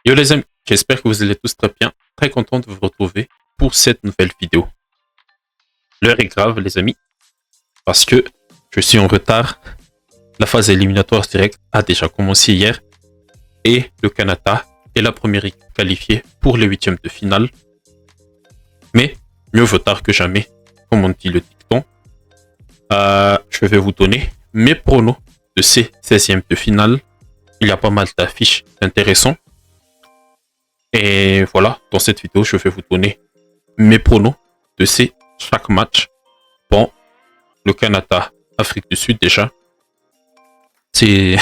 Yo les amis, j'espère que vous allez tous très bien, très content de vous retrouver pour cette nouvelle vidéo. L'heure est grave les amis, parce que je suis en retard. La phase éliminatoire directe a déjà commencé hier et le Canada est la première équipe qualifiée pour les huitièmes de finale. Mais mieux vaut tard que jamais, comme on dit le dicton. Je vais vous donner mes pronos de ces 16e de finale. Il y a pas mal d'affiches intéressantes. Et voilà, dans cette vidéo, je vais vous donner mes pronos de chaque match. Bon, le Canada, Afrique du Sud déjà, c'est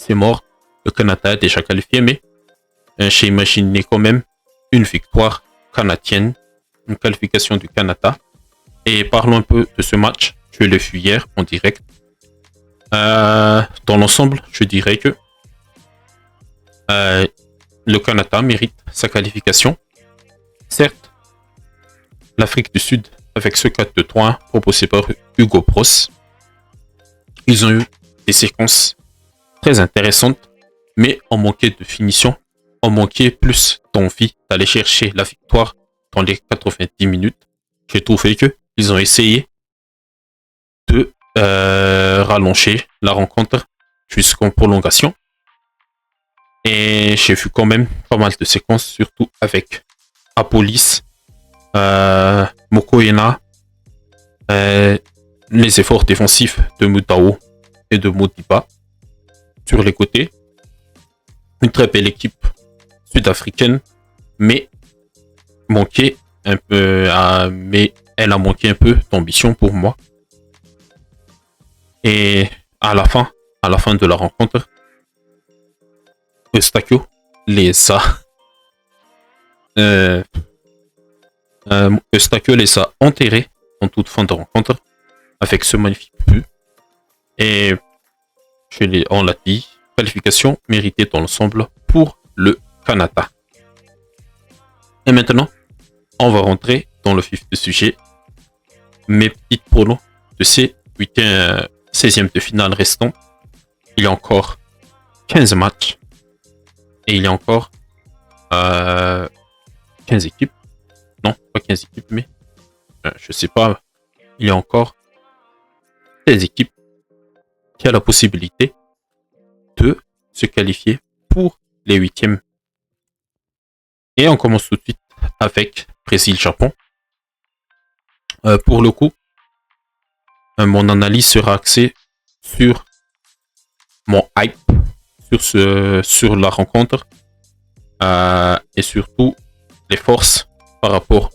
mort. Le Canada est déjà qualifié, mais j'ai imaginé quand même une victoire canadienne, une qualification du Canada. Et parlons un peu de ce match. Je l'ai vu hier en direct. Dans l'ensemble, je dirais que le Canada mérite sa qualification. Certes, l'Afrique du Sud, avec ce 4-2-3-1 proposé par Hugo Bross, ils ont eu des séquences très intéressantes, mais on manquait de finition, on manquait plus d'envie d'aller chercher la victoire dans les 90 minutes. J'ai trouvé qu'ils ont essayé de rallonger la rencontre jusqu'en prolongation. Et j'ai vu quand même pas mal de séquences, surtout avec Apolis, Mokoena, les efforts défensifs de Mutao et de Modiba sur les côtés. Une très belle équipe sud-africaine, mais mais elle a manqué un peu d'ambition pour moi. Et à la fin de la rencontre, Eustachio les a enterrés en toute fin de rencontre avec ce magnifique but. Et on l'a dit, qualification méritée dans l'ensemble pour le Canada. Et maintenant, on va rentrer dans le vif du sujet. Mes petites pronos de ces 16e de finale restants. Il y a encore 15 matchs. Et il y a encore 15 équipes. Non, pas 15 équipes, mais je sais pas. Il y a encore 16 équipes qui a la possibilité de se qualifier pour les huitièmes. Et on commence tout de suite avec Brésil-Japon. Pour le coup, mon analyse sera axée sur mon hype sur la rencontre et surtout les forces par rapport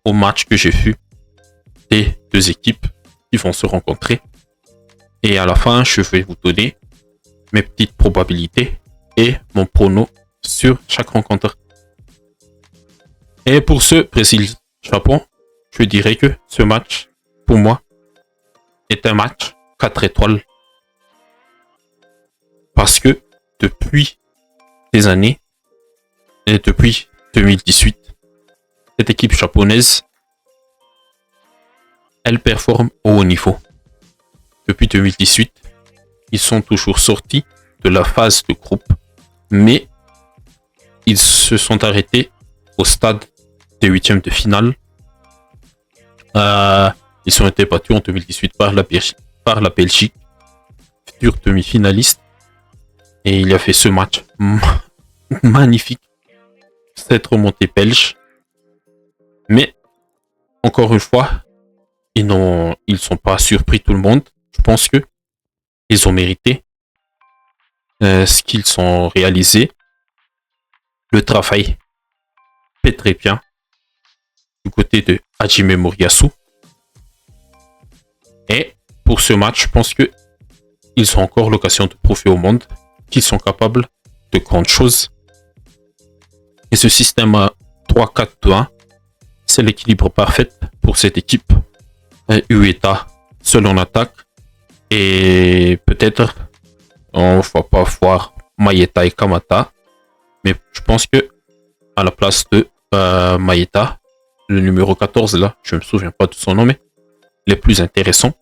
au match que j'ai vu des deux équipes qui vont se rencontrer. Et à la fin, je vais vous donner mes petites probabilités et mon prono sur chaque rencontre. Et pour ce Brésil-Japon, je dirais que ce match, pour moi, est un match 4 étoiles. Parce que depuis des années, et depuis 2018, cette équipe japonaise, elle performe au haut niveau. Depuis 2018, ils sont toujours sortis de la phase de groupe, mais ils se sont arrêtés au stade des huitièmes de finale. Ils ont été battus en 2018 par la Belgique, futur demi-finaliste. Et il a fait ce match magnifique, cette remontée belge. Mais, encore une fois, ils sont pas surpris tout le monde. Je pense que ils ont mérité ce qu'ils ont réalisé. Le travail fait très bien du côté de Hajime Moriyasu. Et pour ce match, je pense que ils ont encore l'occasion de prouver au monde qu'ils sont capables de grandes choses. Et ce système à 3-4-2-1, c'est l'équilibre parfait pour cette équipe. Ueda seul en attaque. Et peut-être on va pas voir Maeda et Kamata. Mais je pense que à la place de Maeda, le numéro 14 là, je me souviens pas de son nom, mais il est plus intéressant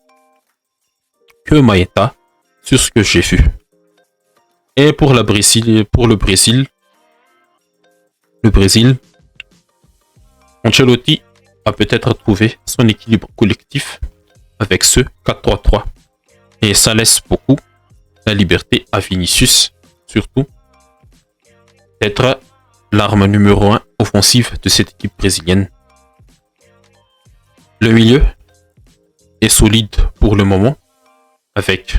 que Maeda sur ce que j'ai vu. Et pour le Brésil, le Brésil, Ancelotti a peut-être trouvé son équilibre collectif avec ce 4-3-3. Et ça laisse beaucoup la liberté à Vinicius, surtout, d'être l'arme numéro 1 offensive de cette équipe brésilienne. Le milieu est solide pour le moment, avec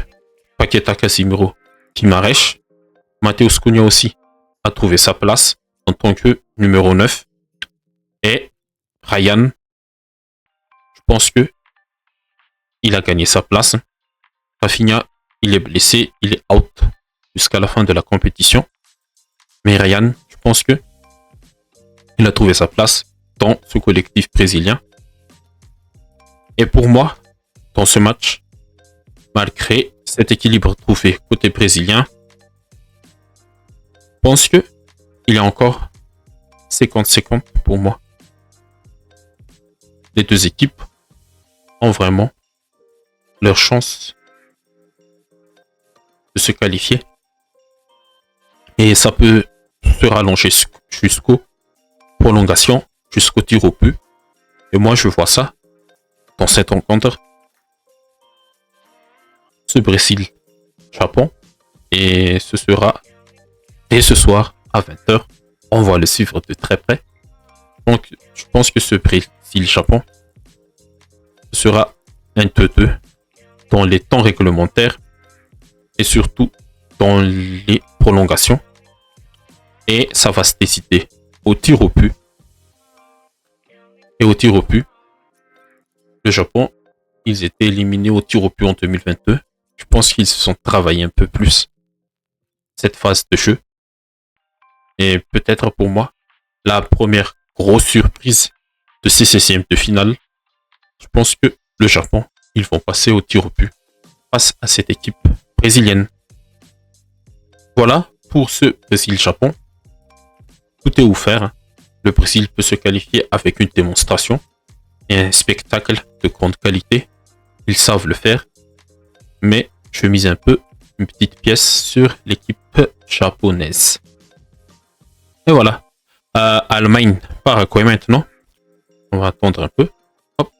Paqueta, Casemiro, Guimarães. Matheus Cunha aussi a trouvé sa place en tant que numéro 9. Et Ryan, je pense que il a gagné sa place. Rafinha, il est blessé, il est out jusqu'à la fin de la compétition. Mais Ryan, je pense que il a trouvé sa place dans ce collectif brésilien. Et pour moi, dans ce match, malgré cet équilibre trouvé côté brésilien, je pense que il y a encore 50-50 pour moi. Les deux équipes ont vraiment leur chance de se qualifier. Et ça peut se rallonger jusqu'aux prolongations, jusqu'au tir au but. Et moi, je vois ça dans cette rencontre. Ce Brésil-Japon. Et ce sera dès ce soir à 20h. On va le suivre de très près. Donc, je pense que ce Brésil-Japon sera un 2-2 dans les temps réglementaires et surtout dans les prolongations. Et ça va se décider au tir au but. Et au tir au but, le Japon, ils étaient éliminés au tir au but en 2022. Je pense qu'ils se sont travaillés un peu plus cette phase de jeu. Et peut-être pour moi, la première grosse surprise de ces 16e de finale, je pense que le Japon, ils vont passer au tir au but face à cette équipe brésilienne. Voilà pour ce Brésil-Japon. Tout est offert. Le Brésil peut se qualifier avec une démonstration et un spectacle de grande qualité. Ils savent le faire. Mais je mise un peu une petite pièce sur l'équipe japonaise. Et voilà. Allemagne, Paraguay maintenant. On va attendre un peu. Hop.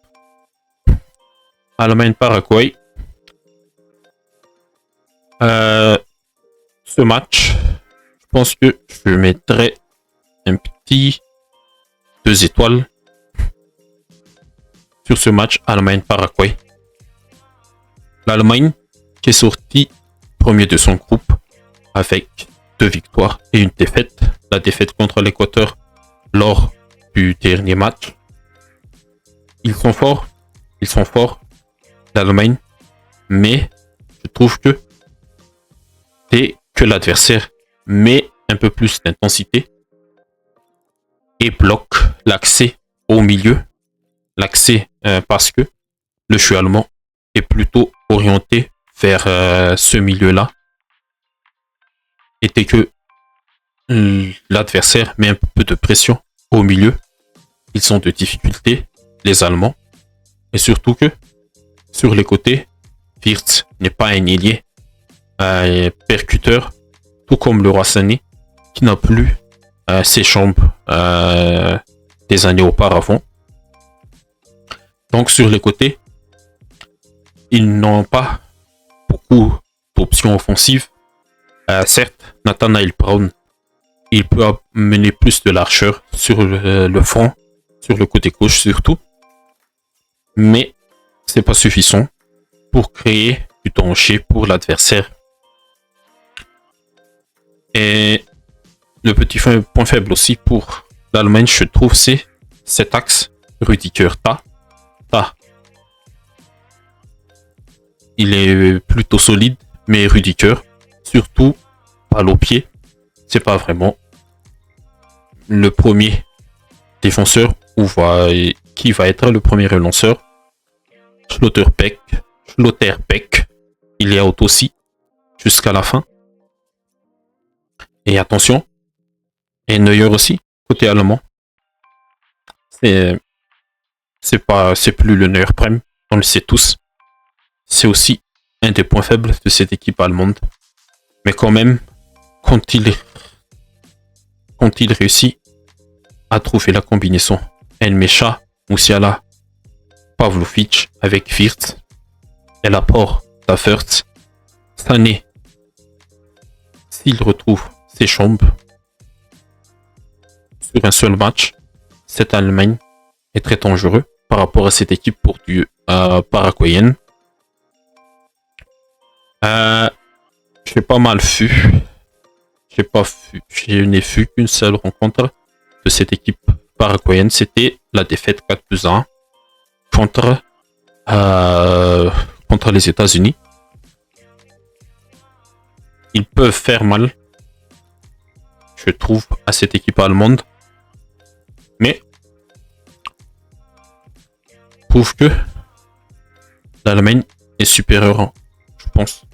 Allemagne, Paraguay. Ce match, je pense que je mettrai un petit 2 étoiles sur ce match Allemagne-Paraguay. L'Allemagne qui est sortie premier de son groupe avec 2 victoires et une défaite. La défaite contre l'Équateur lors du dernier match. Ils sont forts, l'Allemagne, mais je trouve que dès que l'adversaire met un peu plus d'intensité et bloque l'accès au milieu, parce que le jeu allemand est plutôt orienté vers ce milieu-là. Et dès que l'adversaire met un peu de pression au milieu, ils ont de difficultés, les Allemands. Et surtout que sur les côtés, Wirtz n'est pas un ailier percuteur, tout comme le roi Sané, qui n'a plus ses jambes des années auparavant. Donc sur les côtés, ils n'ont pas beaucoup d'options offensives. Certes, Nathaniel Brown, il peut amener plus de largeur sur le front, sur le côté gauche surtout, mais c'est pas suffisant pour créer du danger pour l'adversaire. Et le petit point faible aussi pour l'Allemagne, je trouve, c'est cet axe Rüdiger-Ta. Il est plutôt solide, mais Rüdiger, surtout balle au pied, c'est pas vraiment le premier défenseur qui va être le premier relanceur. Schlotterbeck, il est out aussi jusqu'à la fin. Et attention, et Neuer aussi, côté allemand. C'est plus le Neuer Prime, on le sait tous. C'est aussi un des points faibles de cette équipe allemande. Mais quand même, quand il réussit a trouvé la combinaison Nmecha, Musiala, Pavlovic avec Wirtz et l'apport d'Havertz. Sané, s'il retrouve ses chambres sur un seul match, cette Allemagne est très dangereux par rapport à cette équipe paraguayenne. J'ai pas mal vu. Je n'ai vu qu'une seule rencontre de cette équipe paraguayenne. C'était la défaite 4-1 contre les États-Unis. Ils peuvent faire mal, je trouve, à cette équipe allemande. Mais je trouve que l'Allemagne est supérieure, je pense.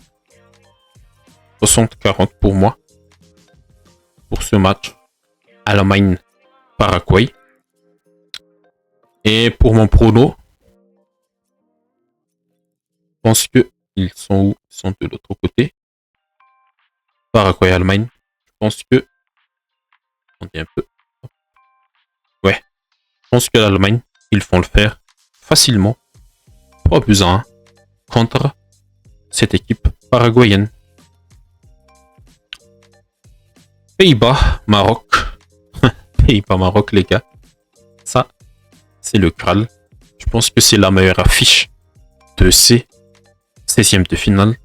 60-40 pour moi. Pour ce match. Allemagne-Paraguay. Et pour mon prono, je pense que ils sont où? Ils sont de l'autre côté. Paraguay-Allemagne. Je pense que... Attendez un peu. Ouais. Je pense que l'Allemagne, ils vont le faire facilement. 3-1 contre cette équipe paraguayenne. Pays-Bas, Maroc. Pays-Bas, Maroc, les gars. Ça, c'est le Graal. Je pense que c'est la meilleure affiche de ces 16e de finale.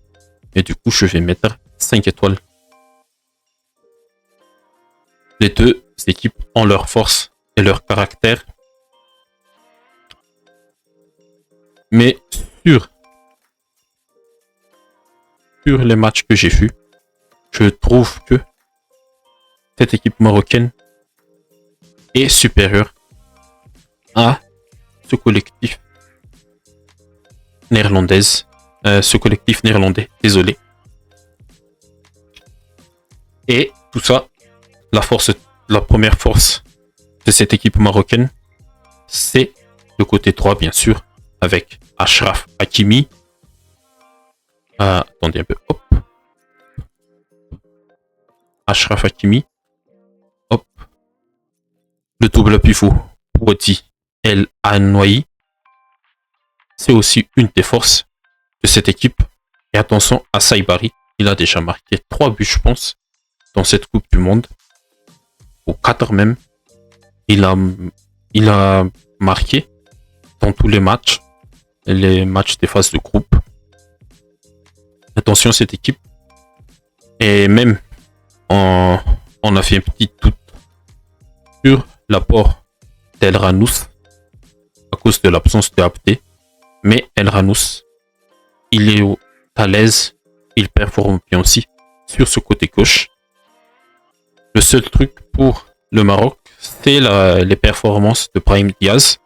Et du coup, je vais mettre 5 étoiles. Les deux équipes ont leur force et leur caractère. Mais sur les matchs que j'ai vus, je trouve que cette équipe marocaine est supérieure à ce collectif néerlandais. Désolé. Et tout ça, la première force de cette équipe marocaine, c'est le côté droit, bien sûr, avec Achraf Hakimi. Attendez un peu. Hop. Achraf Hakimi. Hop. Le double pivot Brody El Anoui. C'est aussi une des forces de cette équipe. Et attention à Saibari. Il a déjà marqué 3 buts, je pense, dans cette Coupe du Monde. Ou 4 même. Il a marqué dans tous les matchs des phases de groupe. Attention à cette équipe. Et même, on a fait un petit doute sur l'apport d'El Ranous à cause de l'absence de Abdé. Mais El Ranous, il est à l'aise. Il performe bien aussi sur ce côté gauche. Le seul truc pour le Maroc, c'est les performances de Brahim Diaz.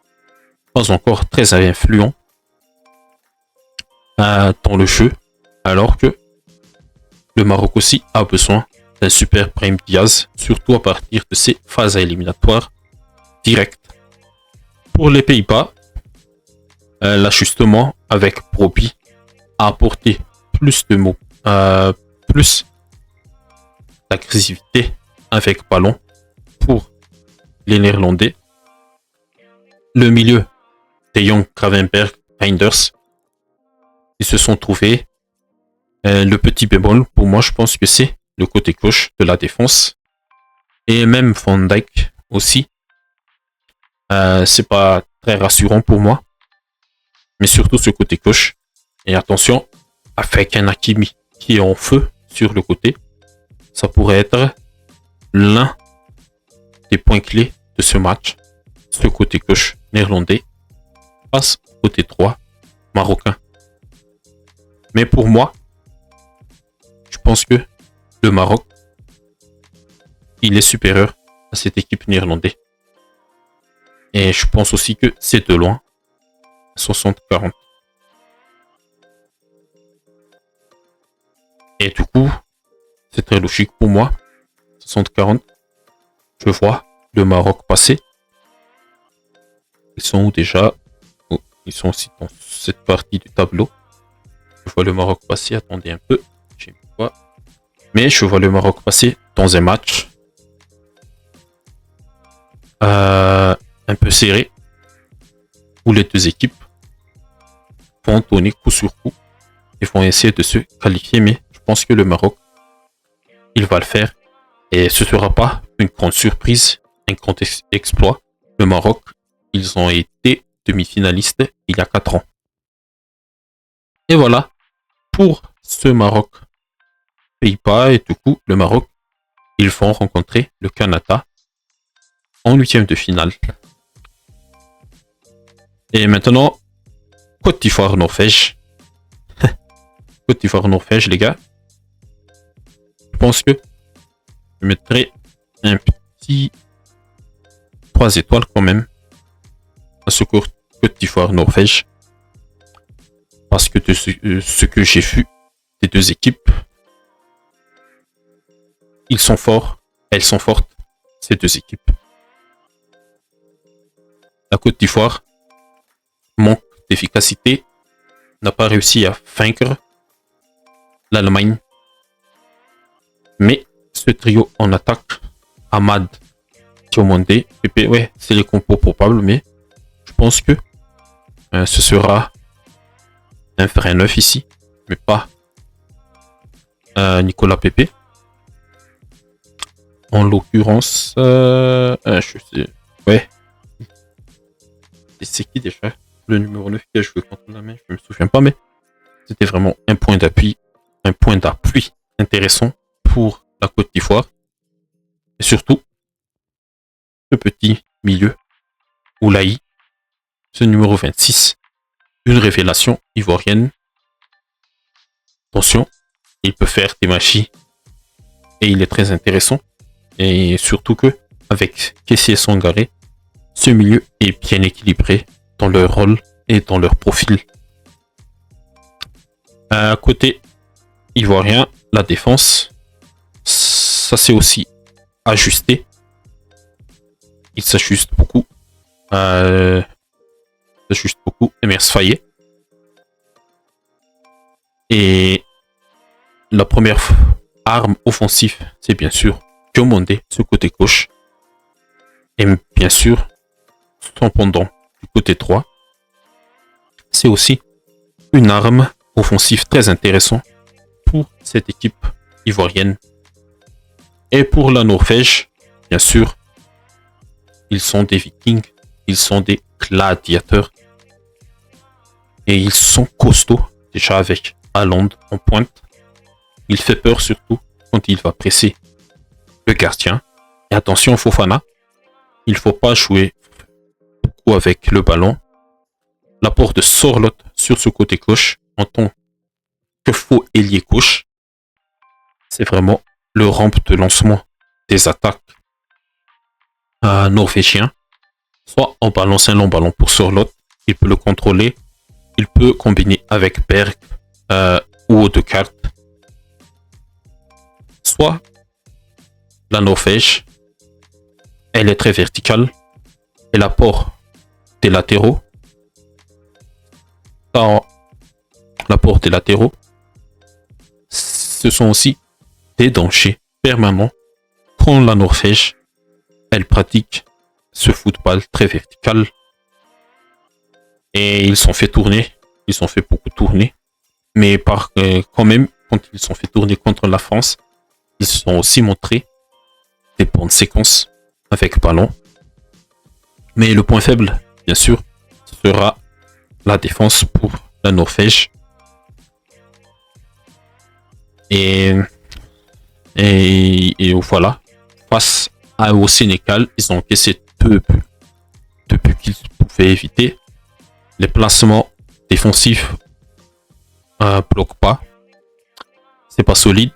Pas encore très influent dans le jeu. Alors que le Maroc aussi a besoin d'un super Brahim Diaz, surtout à partir de ses phases éliminatoires directes. Pour les Pays-Bas, l'ajustement avec Brobbey a apporté plus de mots, plus d'agressivité avec ballon pour les Néerlandais. Le milieu de Young, Gravenberch, Reinders, ils se sont trouvés. Le petit bémol, pour moi, je pense que c'est le côté gauche de la défense. Et même Van Dijk aussi. C'est pas très rassurant pour moi. Mais surtout ce côté gauche. Et attention, avec un Hakimi qui est en feu sur le côté, ça pourrait être l'un des points clés de ce match. Ce côté gauche néerlandais face au côté droit marocain. Mais pour moi, je pense que le Maroc, il est supérieur à cette équipe néerlandaise. Et je pense aussi que c'est de loin 60-40. Et du coup, c'est très logique pour moi. 60-40. Je vois le Maroc passer. Ils sont où déjà? Oh, ils sont aussi dans cette partie du tableau. Je vois le Maroc passer. Attendez un peu. J'ai mis quoi? Mais je vois le Maroc passer dans un match un peu serré, où les deux équipes vont donner coup sur coup et vont essayer de se qualifier, mais je pense que le Maroc, il va le faire et ce ne sera pas une grande surprise, un grand exploit. Le Maroc, ils ont été demi-finalistes il y a 4 ans. Et voilà pour ce Maroc. Pays-Bas et du coup, le Maroc, ils vont rencontrer le Canada en huitième de finale. Et maintenant, Côte d'Ivoire-Norvège. Côte d'Ivoire-Norvège, les gars. Je pense que je mettrai un petit 3 étoiles quand même à ce Côte d'Ivoire-Norvège. Parce que de ce que j'ai vu des deux équipes, ils sont forts, elles sont fortes, ces deux équipes. La Côte d'Ivoire manque d'efficacité, n'a pas réussi à vaincre l'Allemagne. Mais ce trio en attaque, Ahmad, Diomandé, Pépé, ouais, c'est les compos probables, mais je pense que ce sera un vrai neuf ici, mais pas Nicolas Pépé. En l'occurrence, je sais, ouais. Et c'est qui déjà le numéro 9 qui a joué contre la main? Je me souviens pas, mais c'était vraiment un point d'appui intéressant pour la Côte d'Ivoire. Et surtout, ce petit milieu, Oulaï, ce numéro 26, une révélation ivoirienne. Attention, il peut faire des machis et il est très intéressant. Et surtout que, avec Kessié Sangaré, ce milieu est bien équilibré dans leur rôle et dans leur profil. À côté ivoirien, la défense, ça s'est aussi ajusté. Il s'ajuste beaucoup. Emers Faye. Et la première arme offensive, c'est bien sûr Diomandé, ce côté gauche. Et bien sûr, son pendant du côté droit, c'est aussi une arme offensive très intéressante pour cette équipe ivoirienne. Et pour la Norvège, bien sûr, ils sont des Vikings, ils sont des gladiateurs. Et ils sont costauds, déjà avec Haaland en pointe. Il fait peur surtout quand il va presser le gardien. Et attention Fofana, il ne faut pas jouer beaucoup avec le ballon. L'apport de Sorloth sur ce côté gauche en tant que faux ailier gauche, c'est vraiment le rampe de lancement des attaques norvégiens. Soit en balance un long ballon pour Sorloth, il peut le contrôler, il peut combiner avec Berg ou Odegaard. Soit la Norvège, elle est très verticale et l'apport des latéraux, ce sont aussi des dangers permanents quand la Norvège, elle pratique ce football très vertical. Et ils sont fait tourner, ils ont fait beaucoup tourner, mais quand même, quand ils sont fait tourner contre la France, ils ont aussi montré des bonnes séquences avec ballon. Mais le point faible, bien sûr, sera la défense pour la Norvège. Et voilà, face au Sénégal, ils ont encaissé 2 buts depuis qu'ils pouvaient éviter. Les placements défensifs bloquent pas. C'est pas solide.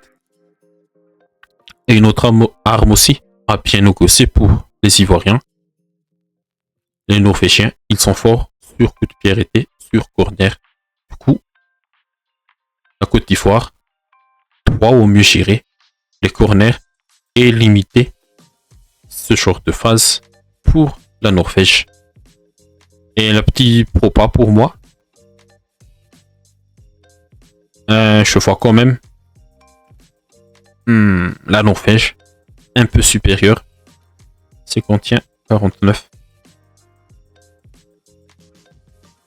Et une autre arme aussi à bien négocier pour les Ivoiriens. Les Norvégiens, ils sont forts sur coup de pied arrêté, sur corner. Du coup, la Côte d'Ivoire doit au mieux gérer les corners et limiter ce genre de phase pour la Norvège. Et la petite propa pour moi, je vois quand même la Norvège un peu supérieure. C'est qu'on tient 49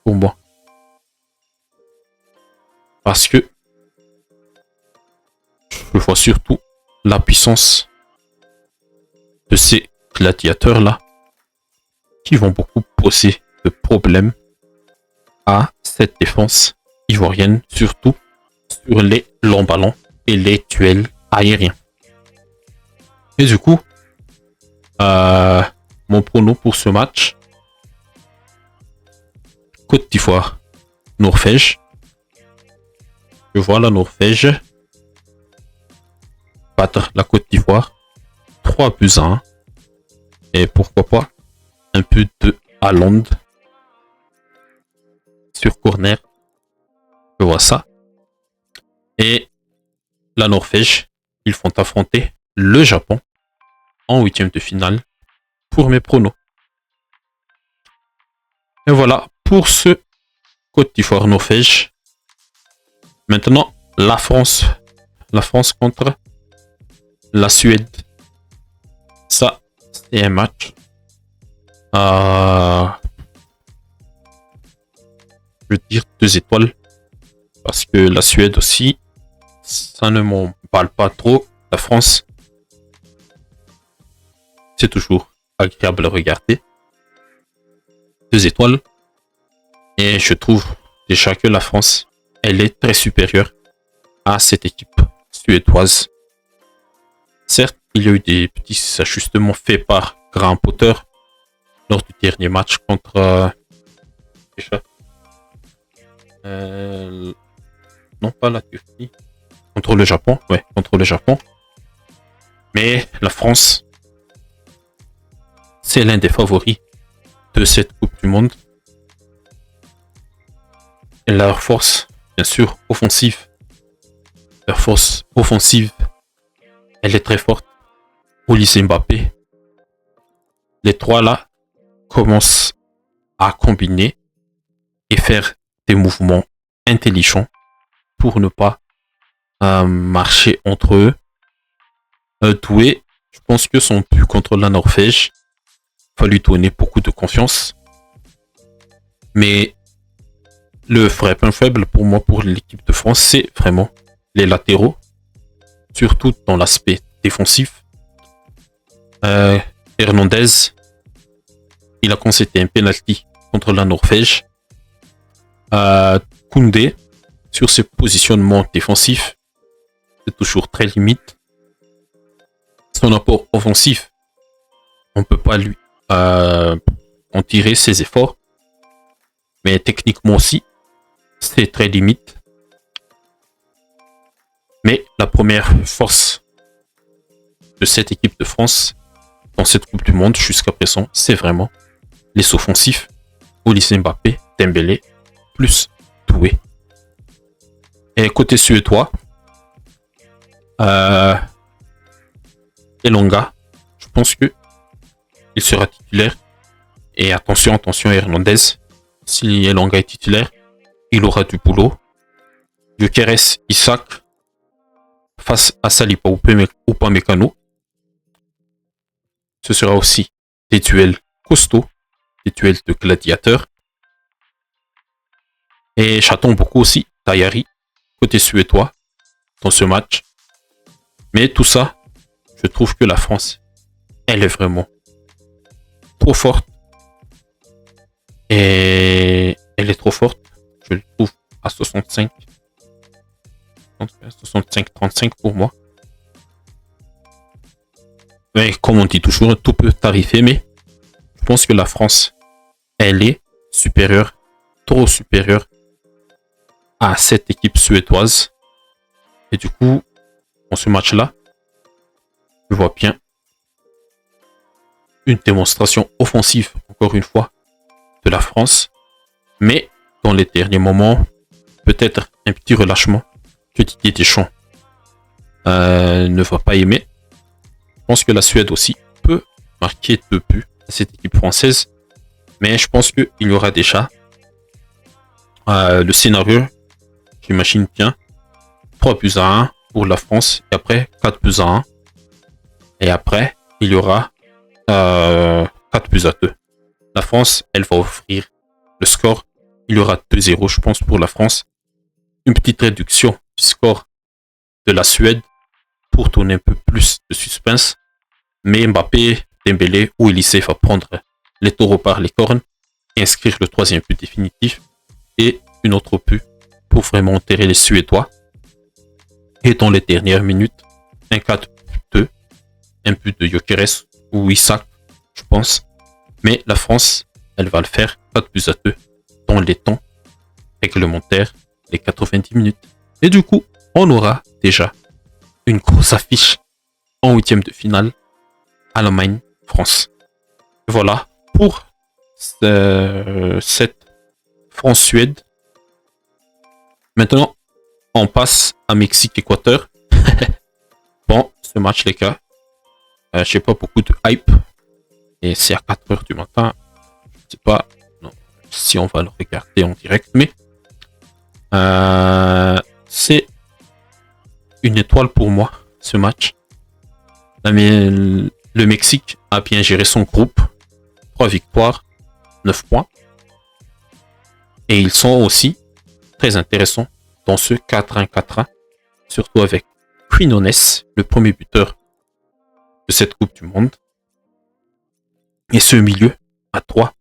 pour moi. Parce que je vois surtout la puissance de ces gladiateurs-là qui vont beaucoup poser de problèmes à cette défense ivoirienne, surtout sur les longs ballons et les duels aériens. Et du coup, mon prono pour ce match, Côte d'Ivoire, Norvège. Je vois la Norvège battre la Côte d'Ivoire 3-1. Et pourquoi pas un peu de Haaland sur corner. Je vois ça. Et la Norvège, ils vont affronter le Japon en 8e de finale pour mes pronos. Et voilà pour ce Côte d'Ivoire-Norvège. Maintenant, la France. La France contre la Suède. Ça, c'est un match. Je veux dire 2 étoiles. Parce que la Suède aussi, ça ne m'en parle pas trop. La France, c'est toujours agréable à regarder. 2 étoiles. Et je trouve déjà que la France, elle est très supérieure à cette équipe suédoise. Certes, il y a eu des petits ajustements faits par Graham Potter lors du dernier match contre... non, pas la Turquie. Contre le Japon. Ouais, contre le Japon. Mais la France, c'est l'un des favoris de cette Coupe du Monde. Et leur force, bien sûr, offensive. Leur force offensive, elle est très forte. Olise Mbappé. Les trois là commencent à combiner et faire des mouvements intelligents pour ne pas marcher entre eux. Doué, je pense que son but contre la Norvège va lui donner beaucoup de confiance. Mais le vrai point faible pour moi, pour l'équipe de France, c'est vraiment les latéraux, surtout dans l'aspect défensif. Hernandez, il a concédé un penalty contre la Norvège. Koundé, sur ses positionnements défensifs, c'est toujours très limite. Son apport offensif, on ne peut pas lui en tirer ses efforts. Mais techniquement aussi, c'est très limite. Mais la première force de cette équipe de France dans cette Coupe du Monde jusqu'à présent, c'est vraiment les offensifs. Olise Mbappé, Dembélé, plus Doué. Et côté suédois, Elanga, je pense que il sera titulaire. Et attention Hernandez. Si Elanga est titulaire, il aura du boulot. Gyökeres Isaac face à Saliba Upamecano. Ce sera aussi des duels costauds, des duels de gladiateurs. Et j'attends beaucoup aussi Tayari, côté suédois, dans ce match. Mais tout ça, je trouve que la France, elle est vraiment trop forte. Et elle est trop forte. Je le trouve à 65. 65-35 pour moi. Mais comme on dit toujours, tout peut arriver. Mais je pense que la France, elle est supérieure, trop supérieure à cette équipe suédoise. Et du coup, dans ce match-là, je vois bien une démonstration offensive, encore une fois, de la France. Mais dans les derniers moments, peut-être un petit relâchement que Didier Deschamps ne va pas aimer. Je pense que la Suède aussi peut marquer 2 buts à cette équipe française. Mais je pense qu'il y aura déjà le scénario, j'imagine bien, 3-1 pour la France et après 4-1. Et après, il y aura 4 4 buts à 2. La France, elle va offrir le score. Il y aura 2-0, je pense, pour la France. Une petite réduction du score de la Suède pour donner un peu plus de suspense. Mais Mbappé, Dembélé ou Elysée va prendre les taureaux par les cornes et inscrire le 3e but définitif et une autre but pour vraiment enterrer les Suédois. Et dans les dernières minutes, un 4-2, un but de Gyökeres ou Isaac, je pense. Mais la France, elle va le faire 4 buts à 2 dans les temps réglementaires, les 90 minutes. Et du coup, on aura déjà une grosse affiche en 8e de finale, Allemagne-France. Voilà pour cette France-Suède. Maintenant, on passe à Mexique-Équateur. Bon, ce match, les gars, je sais pas, beaucoup de hype. Et c'est à 4h du matin. Je sais pas non, si on va le regarder en direct, mais c'est une étoile pour moi, ce match. Mais le Mexique a bien géré son groupe. 3 victoires, 9 points. Et ils sont aussi très intéressants dans ce 4-1-4-1. Surtout avec Quinones, le premier buteur de cette Coupe du Monde. Et ce milieu à 3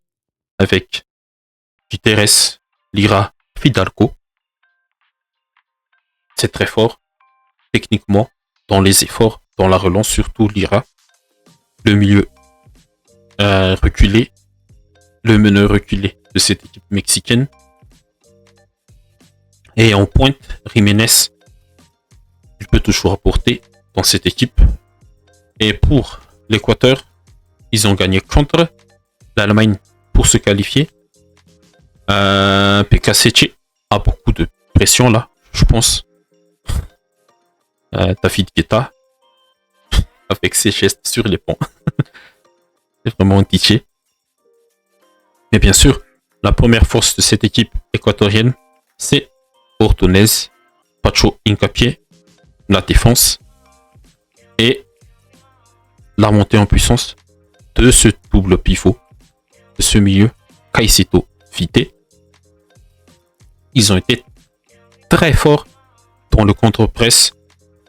avec Guterres, Lira, Fidalgo. C'est très fort techniquement dans les efforts, dans la relance, surtout Lira. Le milieu reculé, le meneur reculé de cette équipe mexicaine. Et en pointe, Jiménez, il peut toujours apporter dans cette équipe. Et pour l'Équateur, ils ont gagné contre l'Allemagne pour se qualifier. PKCC a beaucoup de pression là, je pense. David Guetta, avec ses gestes sur les ponts. C'est vraiment un cliché. Mais bien sûr, la première force de cette équipe équatorienne, c'est Ordonez, Pacho Hincapié, la défense et la montée en puissance de ce double pivot, de ce milieu, Caicedo, Vite. Ils ont été très forts dans le contre-press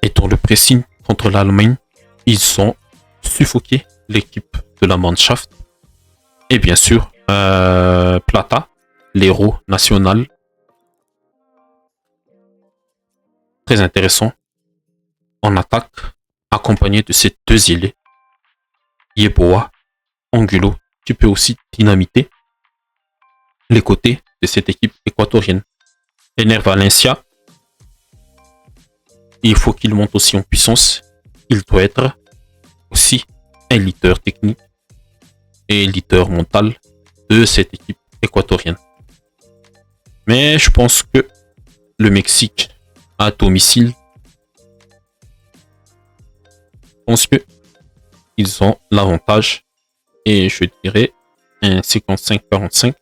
et dans le pressing contre l'Allemagne. Ils ont suffoqué l'équipe de la Mannschaft. Et bien sûr, Plata, l'héros national. Très intéressant en attaque, accompagné de ces 2 ailés, Yeboah, Angulo, qui peut aussi dynamiter les côtés de cette équipe équatorienne. Ener Valencia, il faut qu'il monte aussi en puissance. Il doit être aussi un leader technique et leader mental de cette équipe équatorienne. Mais je pense que le Mexique à domicile, je pense que ils ont l'avantage et je dirais un 55-45.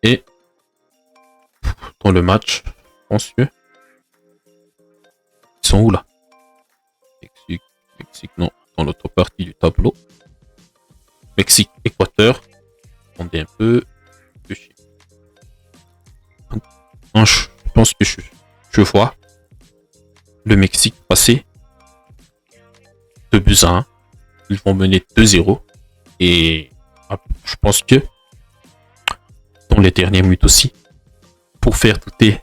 Et dans le match, je pense que ils sont où là? Mexique, non, dans l'autre partie du tableau. Mexique, Équateur. Attendez un peu. Non, je pense que je vois le Mexique passer 2 buts à 1. Ils vont mener 2-0. Et je pense que dans les dernières minutes aussi, pour faire douter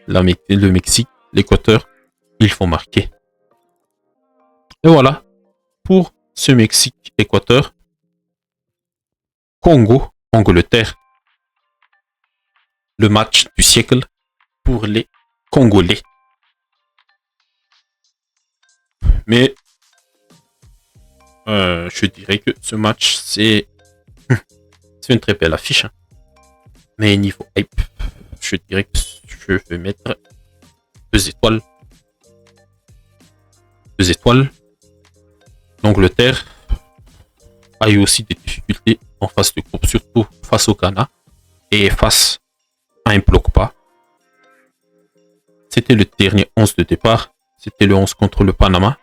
le Mexique, l'Équateur, ils vont marquer. Et voilà pour ce Mexique-Équateur. Congo, Angleterre. Le match du siècle pour les Congolais. Mais je dirais que ce match, c'est une très belle affiche. Hein. Mais niveau hype, je dirais que je vais mettre 2 étoiles. 2 étoiles. L'Angleterre a eu aussi des difficultés en phase de groupe, surtout face au Ghana et face à un bloc bas. C'était le dernier 11 de départ. C'était le 11 contre le Panama.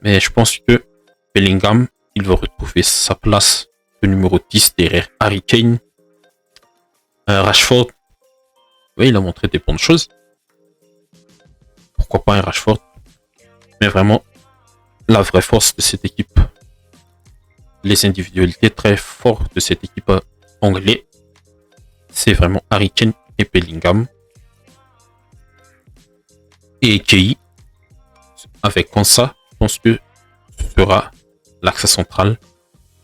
Mais je pense que Bellingham, il va retrouver sa place de numéro 10 derrière Harry Kane. Rashford, oui, il a montré des bonnes choses. Pourquoi pas un Rashford? Mais vraiment, la vraie force de cette équipe, les individualités très fortes de cette équipe anglaise, c'est vraiment Harry Kane et Bellingham. Et Kei, avec Konsa, je pense que ce sera l'axe central.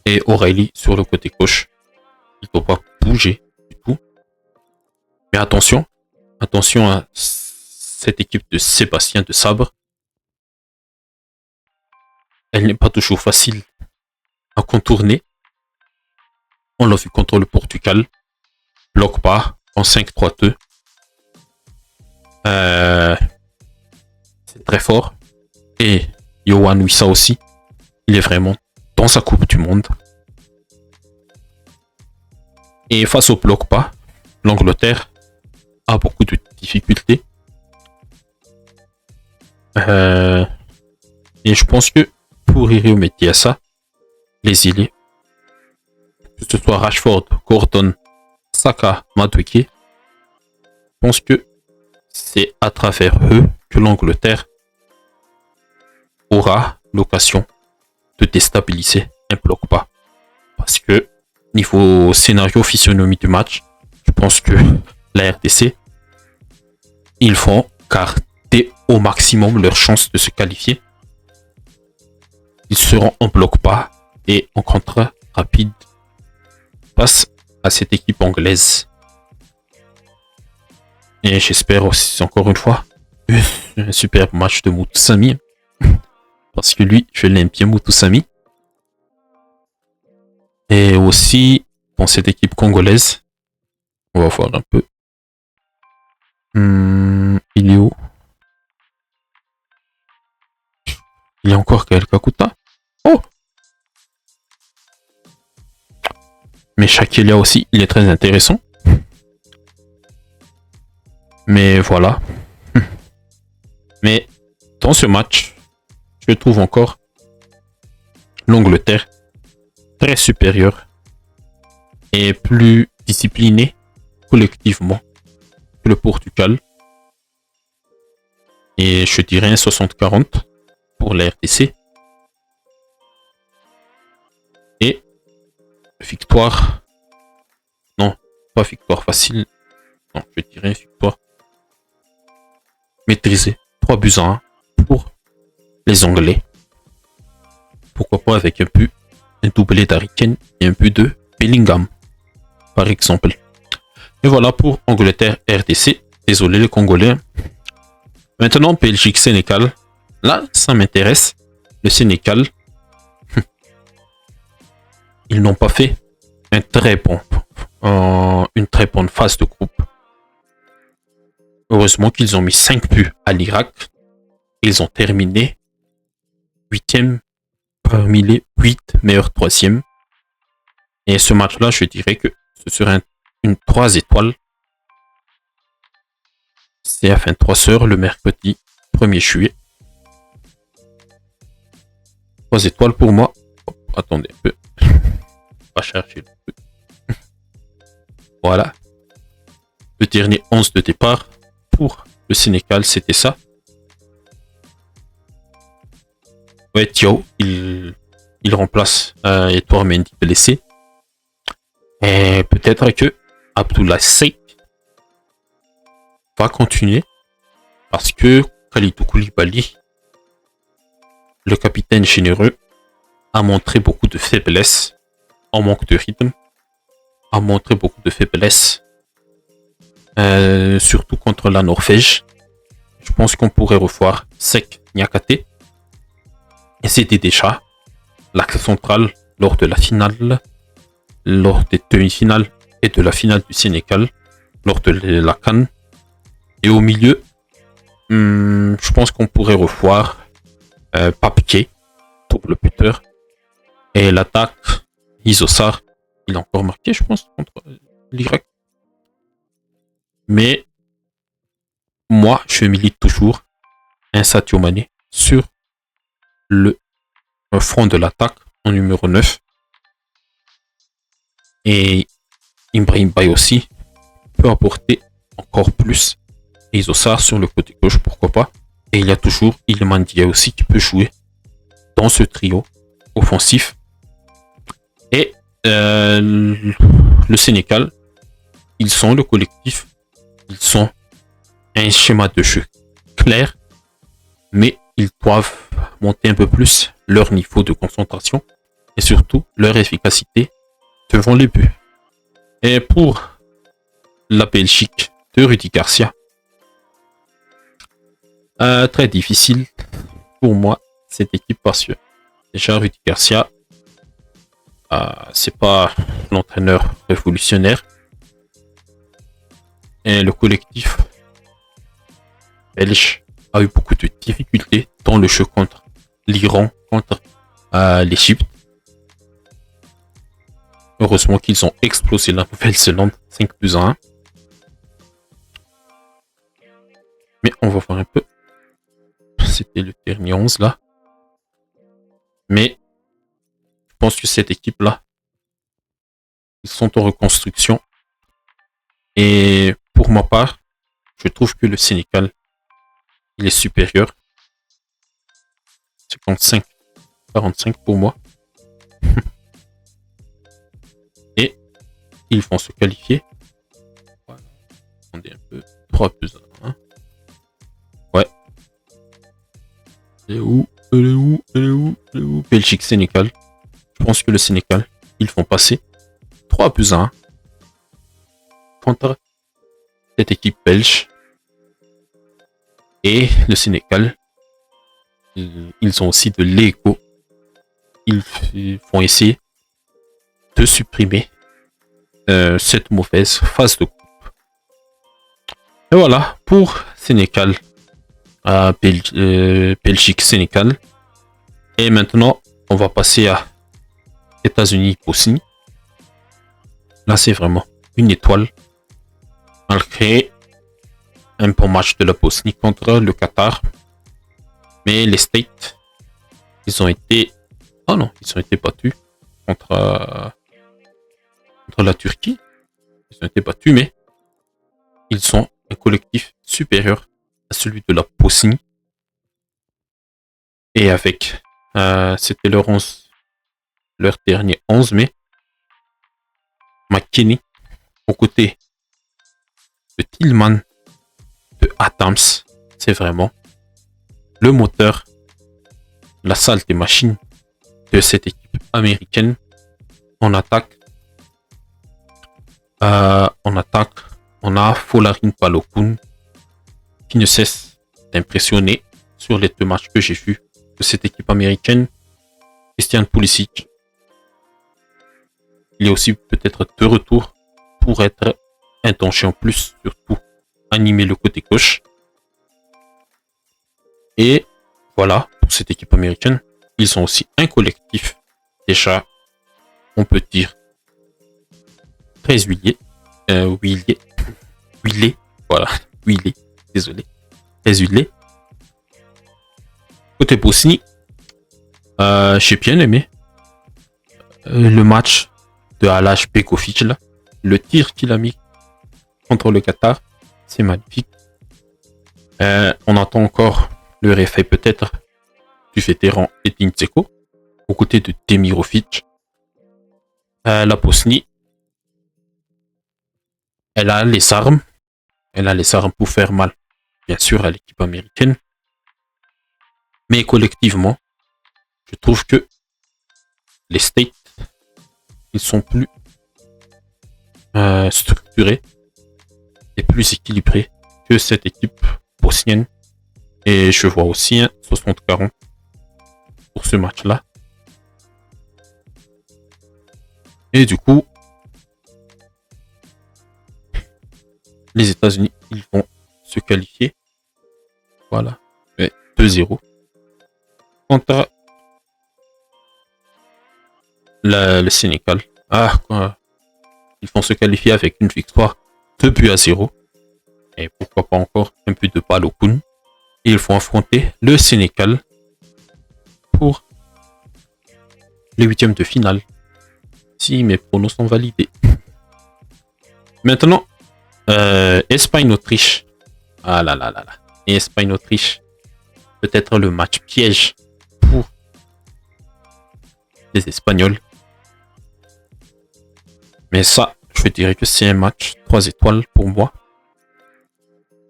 Et O'Reilly sur le côté gauche. Il ne doit pas bouger du tout. Mais attention à cette équipe de Sébastien de Sabre. Elle n'est pas toujours facile à contourner. On l'a vu contre le Portugal. Bloc bas en 5-3-2. C'est très fort. Et Yohan Wissa aussi. Il est vraiment dans sa Coupe du Monde. Et face au bloc bas, l'Angleterre a beaucoup de difficultés. Et je pense que pour y remédier à ça, les îlets, que ce soit Rashford, Gordon, Saka, Madueke, je pense que c'est à travers eux que l'Angleterre aura l'occasion de déstabiliser un bloc bas. Parce que niveau scénario physionomie du match, je pense que la RDC, ils vont garder au maximum leur chance de se qualifier. Ils seront en bloc bas et en contre rapide face à cette équipe anglaise. Et j'espère aussi, encore une fois, un superbe match de Moutoussamy. Parce que lui, je l'aime bien, Moutoussamy. Et aussi, dans cette équipe congolaise, on va voir un peu. Il est où? Il y a encore Gaël Kakuta. Oh! Mais Shakilia aussi, il est très intéressant. Mais voilà. Mais dans ce match, je trouve encore l'Angleterre très supérieure et plus disciplinée collectivement que le Portugal. Et je dirais un 60-40 pour la RDC. Et victoire. Non, pas victoire facile. Non, je dirais victoire maîtrisée. 3-1 pour les Anglais. Pourquoi pas avec un doublé d'Harry Kane et un but de Bellingham, par exemple. Et voilà pour Angleterre-RDC. Désolé les Congolais. Maintenant, Belgique-Sénégal. Là, ça m'intéresse. Le Sénégal, ils n'ont pas fait une très bonne phase de groupe. Heureusement qu'ils ont mis 5 buts à l'Irak. Ils ont terminé 8e parmi les 8 meilleurs 3e. Et ce match-là, je dirais que ce serait une 3 étoiles. C'est à 23h le mercredi 1er juillet. 3 étoiles pour moi. Oh, attendez un peu. On va chercher le peu. Voilà. Le dernier 11 de départ pour le Sénégal, c'était ça. Ouais, Thiaw, il remplace Edouard Mendy blessé. Et peut-être que Abdoulaye Seck va continuer parce que Kalidou Koulibaly, le capitaine généreux, a montré beaucoup de faiblesse en manque de rythme, a montré beaucoup de faiblesse, surtout contre la Norvège. Je pense qu'on pourrait revoir Seck Niakate et c'était déjà l'axe central lors de la finale, lors des demi-finales et de la finale du Sénégal, lors de la CAN. Et au milieu, je pense qu'on pourrait revoir Papier, double buteur. Et l'attaque, Isosar, il a encore marqué, je pense, contre l'Irak. Mais moi, je milite toujours un Sadio Mané sur le un front de l'attaque en numéro 9. Et Ibrahim Baye aussi peut apporter encore plus. Et Isosa sur le côté gauche, pourquoi pas. Et il y a toujours Iliman Ndiaye aussi qui peut jouer dans ce trio offensif. Et le Sénégal, ils sont le collectif, ils sont un schéma de jeu clair, mais ils doivent monter un peu plus leur niveau de concentration et surtout leur efficacité devant les buts. Et pour la Belgique de Rudy Garcia, très difficile pour moi cette équipe parce que déjà Rudy Garcia, c'est pas l'entraîneur révolutionnaire et le collectif belge a eu beaucoup de difficultés dans le jeu contre l'Iran, contre l'Égypte. Heureusement qu'ils ont explosé la Nouvelle-Zélande 5-1. Mais on va voir un peu. C'était le dernier 11 là. Mais je pense que cette équipe-là, ils sont en reconstruction. Et pour ma part, je trouve que le Sénégal, il est supérieur. 55-45 pour moi. Et ils vont se qualifier. Voilà. Attendez un peu. 3-1. Ouais. Elle est où? Belgique, Sénégal. Je pense que le Sénégal, ils vont passer 3-1 contre cette équipe belge. Et le Sénégal, ils ont aussi de l'ego. Ils vont essayer de supprimer cette mauvaise phase de groupe. Et voilà pour Sénégal, Belgique, Sénégal. Et maintenant, on va passer à États-Unis, Bosnie. Là, c'est vraiment une étoile. Malgré un bon match de la Bosnie contre le Qatar. Mais les States, ils ont été... Oh non, ils ont été battus contre la Turquie. Ils ont été battus, mais ils sont un collectif supérieur à celui de la Bosnie. Et avec... c'était leur dernier 11 mai. McKinney, aux côtés de Tillman, de Adams, c'est vraiment le moteur, la salle des machines de cette équipe américaine. En attaque, on a Folarin Balogun qui ne cesse d'impressionner sur les 2 matchs que j'ai vus de cette équipe américaine. Christian Pulisic, il est aussi peut-être de retour pour être un danger en plus, surtout animer le côté gauche. Et voilà, pour cette équipe américaine, ils ont aussi un collectif, déjà, on peut dire, très huilé, voilà, huilé, désolé, très huilé. Côté Bosnie, j'ai bien aimé le match de Alaj Begovic, là. Le tir qu'il a mis contre le Qatar, c'est magnifique. On entend encore le réfait peut-être du vétéran Edin Dzeko aux côtés de Demirovic. La Bosnie, elle a les armes. Elle a les armes pour faire mal, bien sûr, à l'équipe américaine. Mais collectivement, je trouve que les States, ils sont plus structurés et plus équilibrés que cette équipe bosnienne. Et je vois aussi un 60-40 pour ce match-là. Et du coup, les États-Unis, ils vont se qualifier. Voilà. 2-0. Contre le Sénégal. Ils vont se qualifier avec une victoire 2-0. Et pourquoi pas encore un but de Balogun. Et ils vont affronter le Sénégal pour les huitièmes de finale. Si mes pronos sont validés. Maintenant, Espagne-Autriche. Ah là là là là. Et Espagne-Autriche. Peut-être le match piège pour les Espagnols. Mais ça, je dirais que c'est un match 3 étoiles pour moi.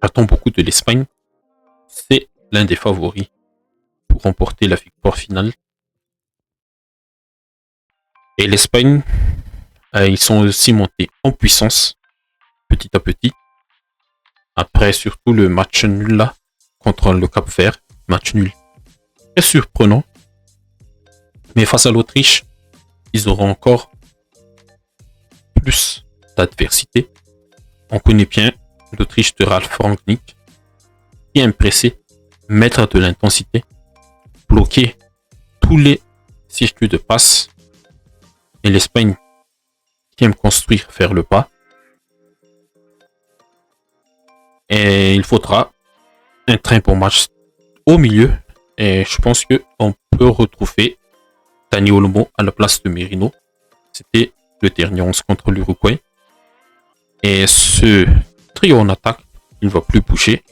J'attends beaucoup de l'Espagne. C'est l'un des favoris pour remporter la victoire finale. Et l'Espagne, ils sont aussi montés en puissance petit à petit. Après, surtout le match nul là contre le Cap-Vert. Match nul très surprenant. Mais face à l'Autriche, ils auront encore plus d'adversité. On connaît bien l'Autriche de Ralf Rangnick, qui aime presser, mettre de l'intensité, bloquer tous les circuits de passe. Et l'Espagne qui aime construire, faire le pas. Et il faudra un train pour match au milieu. Et je pense qu'on peut retrouver Dani Olmo à la place de Merino. C'était le dernier 11 contre l'Uruguay. Et ce trio en attaque, il ne va plus bouger.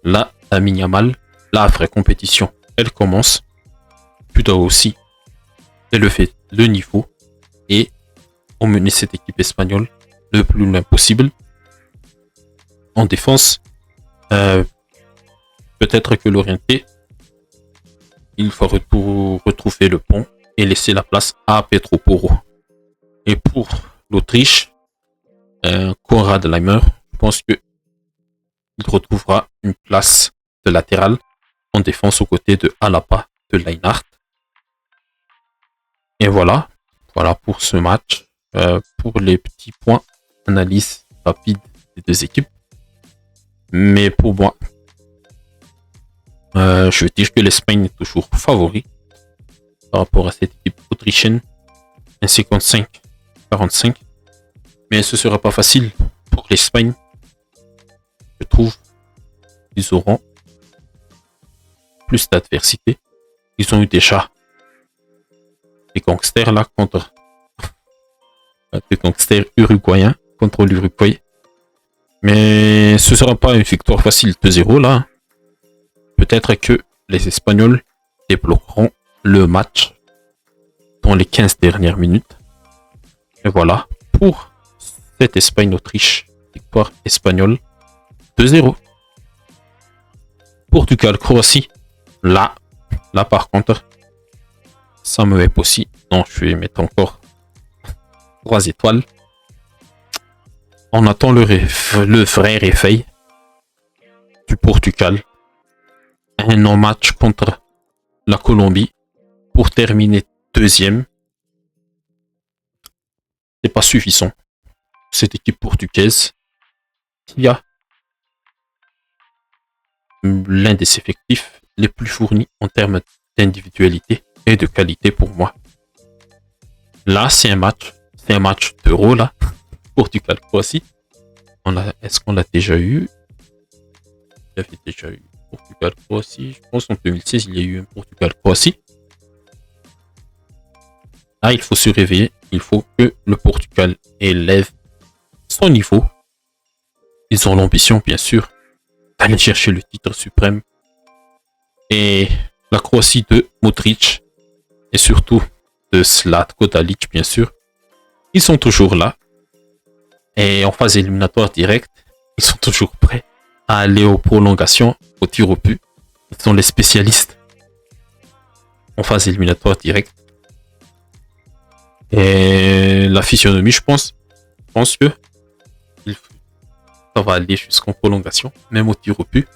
Là, Lamine Yamal, la vraie compétition, elle commence. Tu dois aussi élever le niveau et emmener cette équipe espagnole le plus loin possible. En défense, peut-être que l'orienté, il faut retrouver le pont et laisser la place à Pedro Porro. Et pour l'Autriche, Konrad Laimer, je pense qu'il retrouvera une place de latéral en défense aux côtés de Alaba, de Leinart. Et voilà pour ce match. Pour les petits points, analyse rapide des deux équipes. Mais pour moi, je veux dire que l'Espagne est toujours favori par rapport à cette équipe autrichienne. Un 55-45. Mais ce sera pas facile pour l'Espagne. Je trouve qu'ils auront plus d'adversité. Ils ont eu déjà des gangsters là contre des gangsters uruguayens contre l'Uruguay. Mais ce sera pas une victoire facile 2-0 là. Peut-être que les Espagnols débloqueront le match dans les 15 dernières minutes. Et voilà pour cette Espagne-Autriche. Victoire espagnole 2-0. Portugal-Croatie. Là par contre, ça me hype aussi. Non, je vais mettre encore 3 étoiles. On attend le vrai réveil du Portugal. Un non-match contre la Colombie pour terminer deuxième. C'est pas suffisant. Cette équipe portugaise qui a l'un des effectifs les plus fournis en termes d'individualité et de qualité pour moi. Là, c'est un match d'Euro là. Portugal-Croatie. Est-ce qu'on l'a déjà eu? Il y avait déjà eu Portugal-Croatie. Je pense qu'en 2016, il y a eu un Portugal-Croatie. Là, il faut se réveiller. Il faut que le Portugal élève son niveau. Ils ont l'ambition, bien sûr, d'aller chercher le titre suprême. Et la Croatie de Modric et surtout de Zlatko Dalic, bien sûr, ils sont toujours là. Et en phase éliminatoire directe, ils sont toujours prêts à aller aux prolongations, au tir au but. Ils sont les spécialistes en phase éliminatoire directe. Et la physionomie, je pense que ça va aller jusqu'en prolongation, même au tir au but.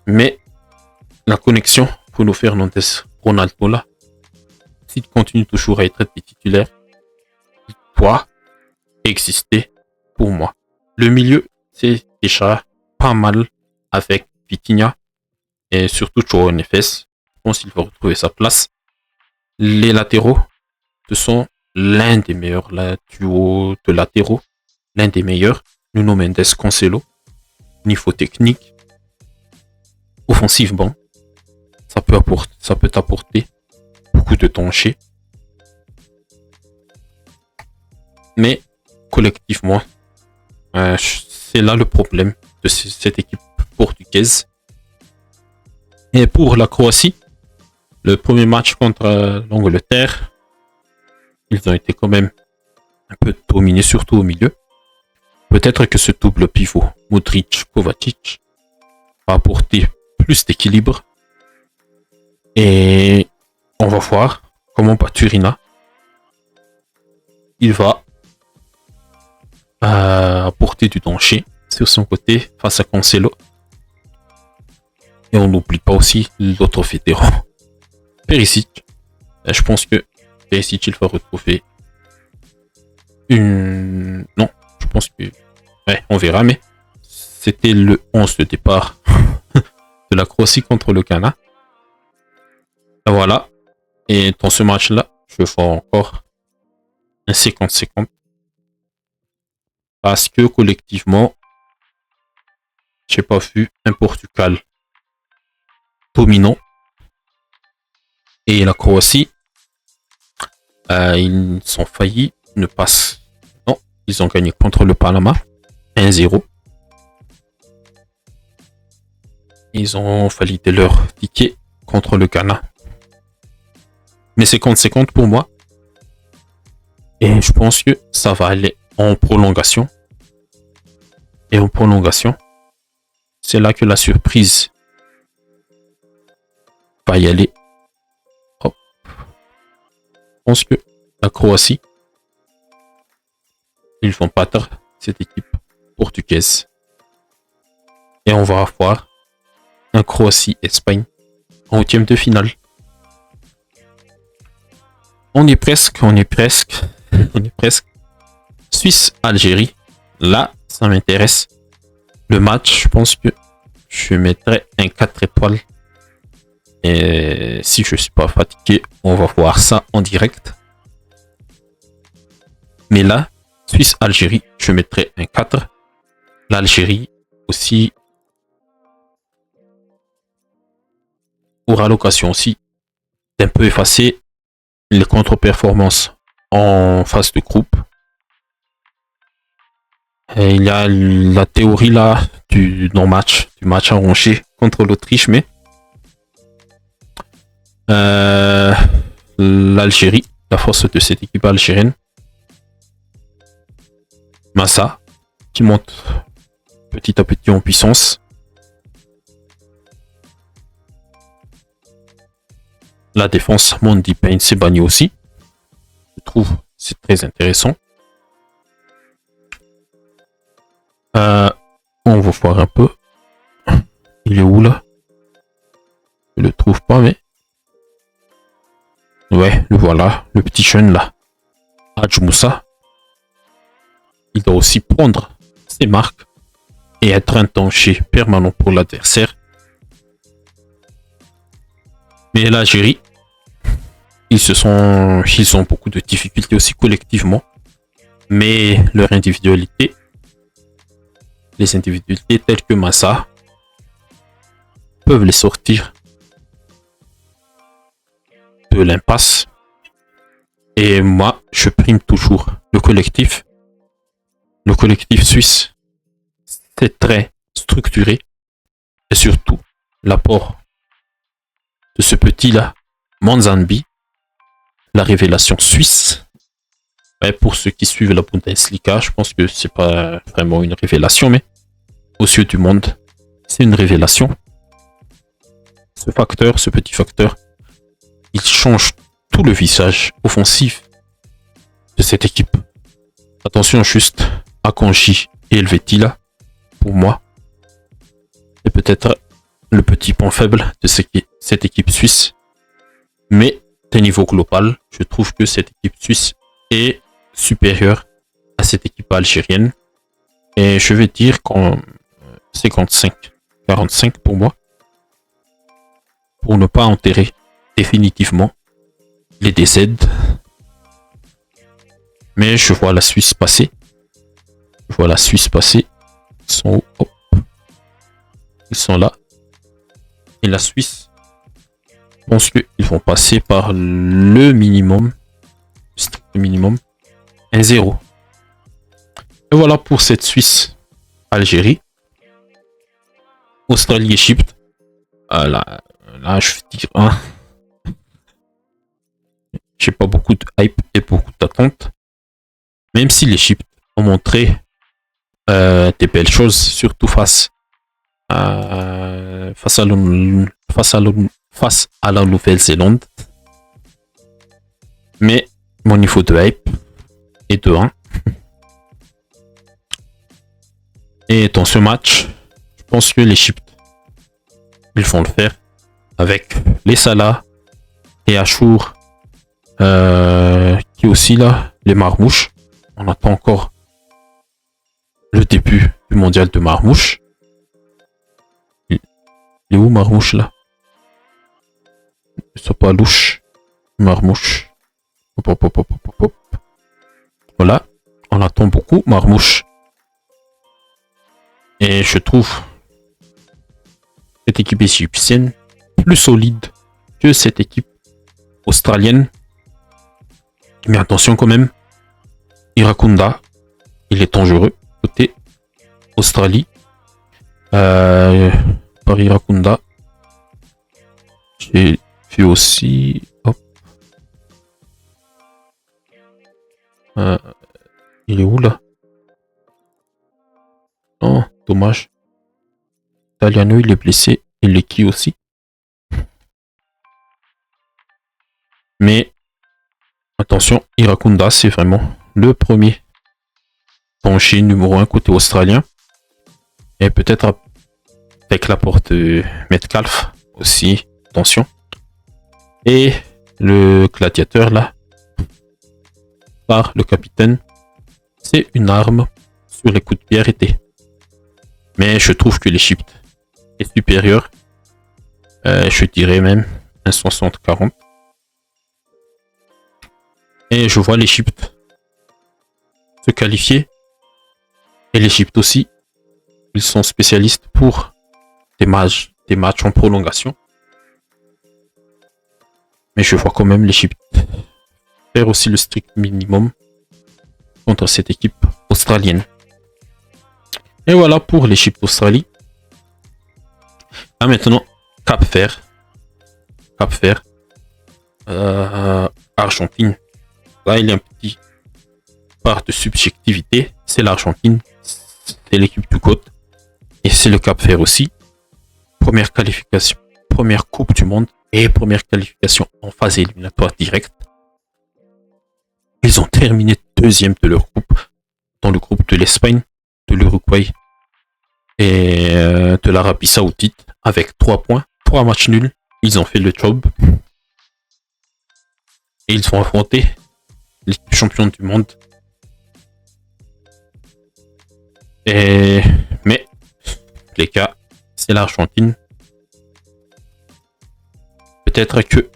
Mais la connexion Bruno Fernandes, Ronaldo là, s'il continue toujours à être titulaire, il doit exister pour moi. Le milieu, c'est déjà pas mal avec Vitinha et surtout João Neves. Je pense qu'il va retrouver sa place. Les latéraux, ce sont l'un des meilleurs duos de latéraux, l'un des meilleurs. Nuno Mendes, Cancelo, niveau technique, offensivement, ça peut t'apporter beaucoup beaucoup de tranchées. Mais collectivement, c'est là le problème de cette équipe portugaise. Et pour la Croatie, le premier match contre l'Angleterre, ils ont été quand même un peu dominés, surtout au milieu. Peut-être que ce double pivot, Modric-Kovacic, va apporter plus d'équilibre. Et on va voir comment Baturina, il va apporter du danger sur son côté face à Cancelo. Et on n'oublie pas aussi l'autre vétéran, Perisic. Je pense que Perisic, il va retrouver une... Non, je pense que... Ouais, on verra, mais c'était le 11 de départ de la Croatie contre le Ghana. Voilà. Et dans ce match-là, je vois encore un 50-50. Parce que collectivement, j'ai pas vu un Portugal dominant. Et la Croatie, ils ont failli ne pas... Non, ils ont gagné contre le Panama 1-0. Ils ont validé leur ticket contre le Ghana. Mais c'est 50-50 pour moi. Et je pense que ça va aller en prolongation. Et en prolongation, c'est là que la surprise va y aller. Hop. Je pense que la Croatie, ils vont battre cette équipe portugaise. Et on va avoir un Croatie-Espagne en 8e de finale. On est presque. Suisse-Algérie. Là, ça m'intéresse. Le match, je pense que je mettrai un 4 étoiles. Et si je suis pas fatigué, on va voir ça en direct. Mais là, Suisse-Algérie, je mettrai un 4. L'Algérie aussi aura l'occasion aussi d'un peu effacer les contre-performances en phase de groupe. Et il y a la théorie là du non-match, du match arrangé contre l'Autriche, mais l'Algérie, la force de cette équipe algérienne, Massa, qui monte petit à petit en puissance. La défense, Mondi Payne s'est banni aussi. Je trouve c'est très intéressant. On va voir un peu. Il est où là? Je le trouve pas, mais... Ouais, le voilà, le petit jeune là. Hadj Moussa. Il doit aussi prendre ses marques et être un danger permanent pour l'adversaire. Mais l'Algérie, ils ont beaucoup de difficultés aussi collectivement. Mais leur individualité, les individualités telles que Massa, peuvent les sortir de l'impasse. Et moi, je prime toujours le collectif. Le collectif suisse, c'est très structuré. Et surtout, l'apport de ce petit-là, Manzambi, la révélation suisse. Et pour ceux qui suivent la Bundesliga, je pense que c'est pas vraiment une révélation, mais aux yeux du monde, c'est une révélation. Ce petit facteur, il change tout le visage offensif de cette équipe. Attention juste à Kanji et Helvetii là, pour moi, c'est peut-être le petit point faible de cette équipe suisse. Mais au niveau global, je trouve que cette équipe suisse est supérieure à cette équipe algérienne. Et je vais dire qu'en 55-45 pour moi, pour ne pas enterrer définitivement les DZ. Mais je vois la Suisse passer. Ils sont où? Hop. Ils sont là. Et la Suisse pense qu'ils vont passer par le minimum, strict minimum, 1-0. Et voilà pour cette Suisse-Algérie. Australie-Égypte. Là, je veux dire, hein, j'ai pas beaucoup de hype et beaucoup d'attentes. Même si l'Égypte ont montré des belles choses, surtout face à la Nouvelle-Zélande. Mais mon niveau de hype est de 1. Et dans ce match, je pense que l'Égypte, ils vont le faire avec les Salah, les Achour, qui est aussi là, les Marmouches. On attend encore le début du mondial de Marmouche. Il est où Marmouche là? C'est pas louche. Marmouche. Hop, hop, hop, hop, hop, hop. Voilà, on attend beaucoup Marmouche. Et je trouve cette équipe égyptienne plus solide que cette équipe australienne. Mais attention quand même, Irakunda, il est dangereux côté Australie. Par Irakunda, j'ai vu aussi. Hop. Il est où là? Oh, dommage. Italiano, il est blessé. Et Leki aussi. Mais attention, Irakunda, c'est vraiment le premier penché numéro 1 côté australien. Et peut-être avec l'apport de Metcalf aussi. Attention. Et le gladiateur là, par le capitaine, c'est une arme sur les coups de pied arrêtés. Mais je trouve que l'Égypte est supérieure. Je dirais même un 60-40. Et je vois l'Égypte se qualifier. Et l'Égypte aussi. Ils sont spécialistes pour des matchs en prolongation. Mais je vois quand même l'Égypte faire aussi le strict minimum contre cette équipe australienne. Et voilà pour l'Égypte-Australie. Là maintenant, Cap-Vert. Cap-Vert. Argentine. Là, il y a un petit part de subjectivité. C'est l'Argentine. C'est l'équipe du côte. Et c'est le Cap-Vert aussi. Première qualification. Première Coupe du Monde. Et première qualification en phase éliminatoire directe. Ils ont terminé deuxième de leur groupe. Dans le groupe de l'Espagne, de l'Uruguay et de l'Arabie Saoudite. Avec 3 points. 3 matchs nuls. Ils ont fait le job. Et ils ont affronté l'équipe championne du monde. Mais les cas, c'est l'Argentine. Peut-être que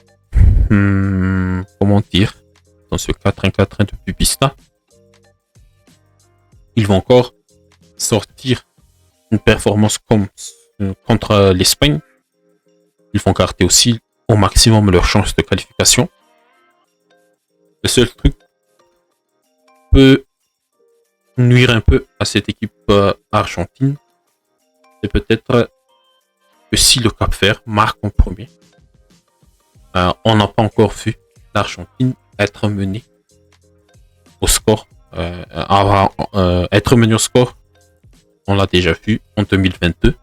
comment dire, dans ce 4-1-4-1 de Pupista, ils vont encore sortir une performance comme contre l'Espagne. Ils vont garder aussi au maximum leurs chances de qualification. Le seul truc peut nuire un peu à cette équipe argentine, c'est peut-être que si le Cap-Vert marque en premier, on n'a pas encore vu l'Argentine être menée au score. Être menée au score, on l'a déjà vu en 2022,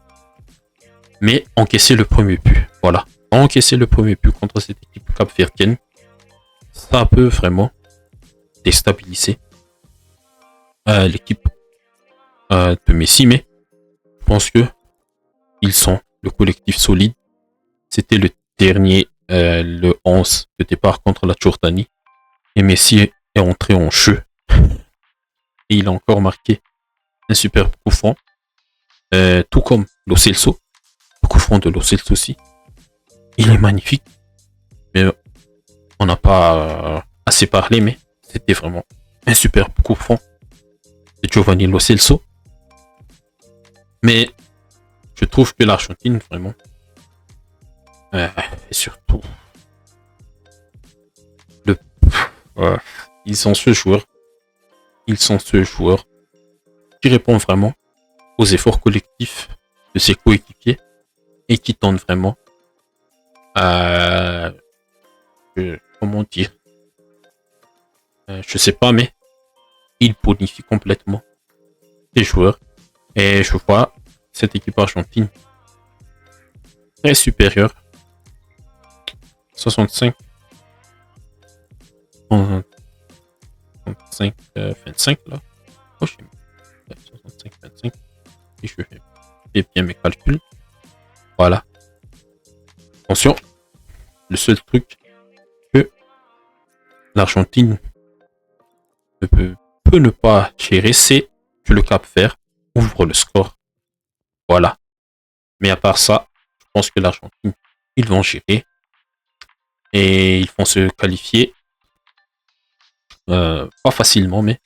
mais encaisser le premier but. Voilà, encaisser le premier but contre cette équipe cap-verdienne, ça peut vraiment déstabiliser l'équipe de Messi, mais je pense que ils sont le collectif solide. C'était le dernier, le 11 de départ contre la Jordanie, et Messi est entré en jeu et il a encore marqué un super coup franc, tout comme Lo Celso. Le coup franc de Lo Celso aussi, il est magnifique, mais on n'a pas assez parlé, mais c'était vraiment un super coup franc de Giovanni Lo Celso. Mais je trouve que l'Argentine, vraiment, et surtout euh, ils sont ce joueur. Ils sont ce joueur qui répond vraiment aux efforts collectifs de ses coéquipiers et qui tente vraiment à... comment dire, je sais pas, mais il bonifie complètement les joueurs. Et je vois cette équipe argentine très supérieure. 65 65 25 là. Oh, j'ai mis 65 25 et je fais bien mes calculs. Voilà. Attention, le seul truc que l'Argentine peut ne pas gérer, c'est que le Cap-Vert ouvre le score. Voilà. Mais à part ça, je pense que l'Argentine, ils vont gérer et ils vont se qualifier. Pas facilement, mais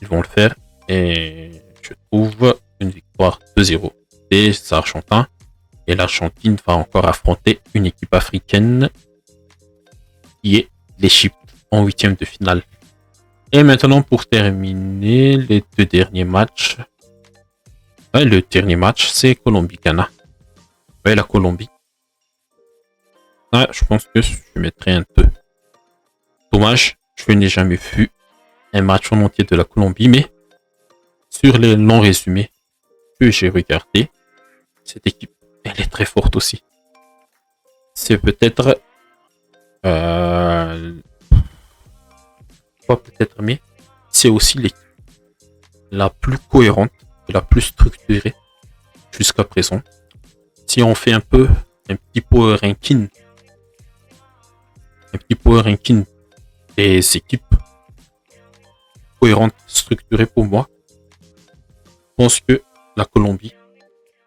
ils vont le faire. Et je trouve une victoire 2-0 des Argentins. Et l'Argentine va encore affronter une équipe africaine qui est l'Égypte en huitième de finale. Et maintenant, pour terminer les deux derniers matchs, le dernier match, c'est Colombie-Ghana. Ouais, la Colombie. Je pense que je mettrai un peu. Dommage, je n'ai jamais vu un match en entier de la Colombie, mais sur les longs résumés que j'ai regardés, cette équipe, elle est très forte aussi. C'est peut-être... pas peut-être, mais c'est aussi l'équipe la plus cohérente et la plus structurée jusqu'à présent. Si on fait un petit power ranking des équipes cohérentes, structurées pour moi, je pense que la Colombie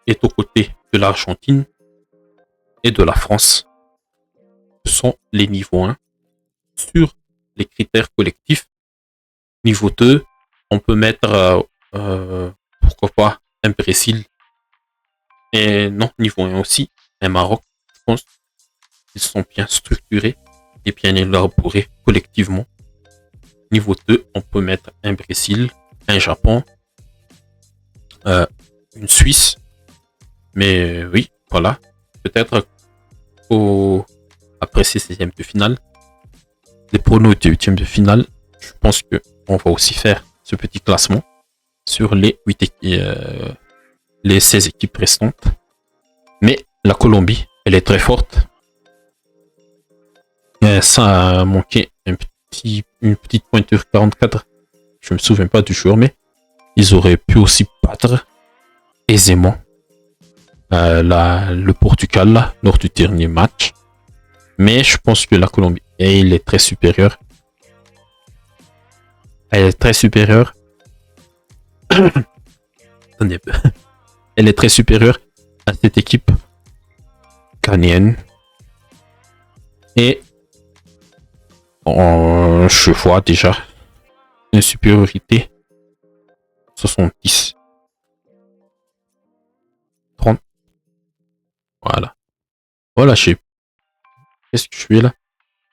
est aux côtés de l'Argentine et de la France. Ce sont les niveaux 1 sur les critères collectifs. Niveau 2, on peut mettre pourquoi pas un Brésil. Et non, niveau 1 aussi, un Maroc. Je pense qu'ils sont bien structurés et bien élaborés collectivement. Niveau 2, on peut mettre un Brésil, un Japon, une Suisse. Mais oui, voilà. Peut-être après ces 16e de finale, les pronos de 8e de finale, je pense qu'on va aussi faire ce petit classement sur les 16 équipes restantes. Mais la Colombie, elle est très forte. Ça a manqué une petite pointure 44. Je me souviens pas du joueur, mais ils auraient pu aussi battre aisément le Portugal là, lors du dernier match. Mais je pense que la Colombie, elle est très supérieure. Elle est très supérieure. Elle est très supérieure à cette équipe ghanéenne. Et je vois déjà une supériorité 70 30. Voilà, qu'est-ce que je fais là?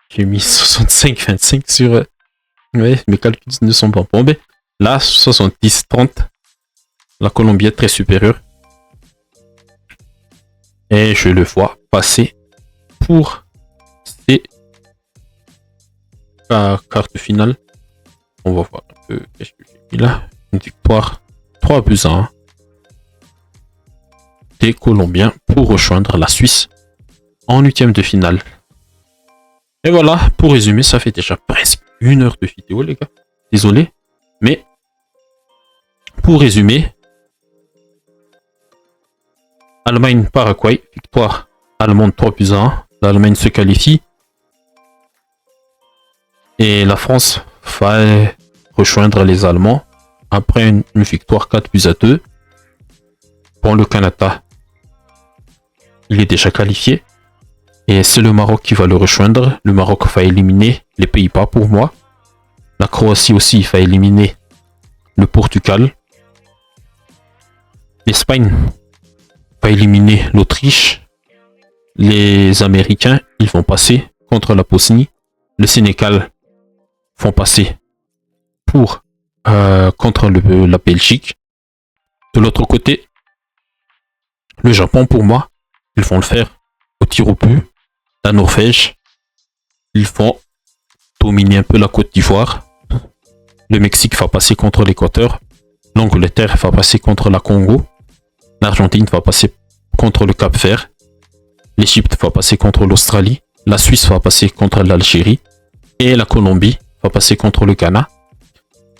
J'ai mis 65-25 sur... Ouais, mes calculs ne sont pas bons. Mais là, 70-30. La Colombie est très supérieure. Et je le vois passer pour ces quarts de finale. On va voir un peu qu'est-ce que j'ai mis là. Une victoire 3-1 des Colombiens pour rejoindre la Suisse en huitième de finale. Et voilà, pour résumer, ça fait déjà presque 1 heure de vidéo, les gars. Désolé. Mais pour résumer, Allemagne-Paraguay, victoire allemande 3-1. L'Allemagne se qualifie. Et la France va rejoindre les Allemands après une victoire 4-2. Bon, le Canada, il est déjà qualifié. Et c'est le Maroc qui va le rejoindre. Le Maroc va éliminer les Pays-Bas pour moi. La Croatie aussi va éliminer le Portugal. L'Espagne va éliminer l'Autriche. Les Américains, ils vont passer contre la Bosnie. Le Sénégal vont passer pour contre la Belgique. De l'autre côté, le Japon, pour moi, ils vont le faire au tir au but. La Norvège, ils vont dominer un peu la Côte d'Ivoire. Le Mexique va passer contre l'Équateur. L'Angleterre va passer contre la Congo. L'Argentine va passer contre le Cap-Vert. L'Égypte va passer contre l'Australie. La Suisse va passer contre l'Algérie. Et la Colombie va passer contre le Ghana.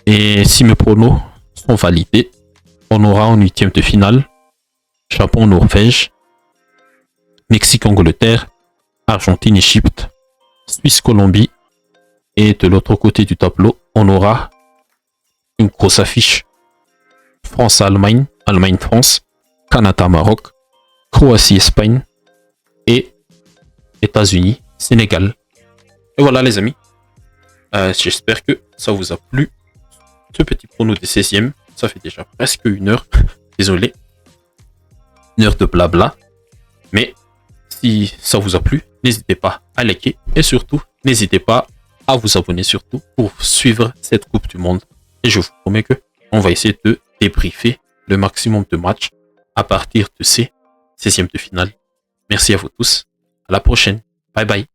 Et si mes pronos sont validés, on aura en huitième de finale Japon-Norvège, Mexique-Angleterre, Argentine-Égypte, Suisse-Colombie. Et de l'autre côté du tableau, on aura une grosse affiche France-Allemagne, Allemagne-France, Canada-Maroc, Croatie-Espagne et États-Unis-Sénégal. Et voilà les amis, j'espère que ça vous a plu. Ce petit prono des 16e, ça fait déjà presque une heure, désolé, une heure de blabla. Mais si ça vous a plu, n'hésitez pas à liker et surtout, n'hésitez pas à vous abonner surtout pour suivre cette Coupe du Monde. Et je vous promets que on va essayer de débriefer le maximum de matchs à partir de ces 16e de finale. Merci à vous tous. À la prochaine. Bye bye.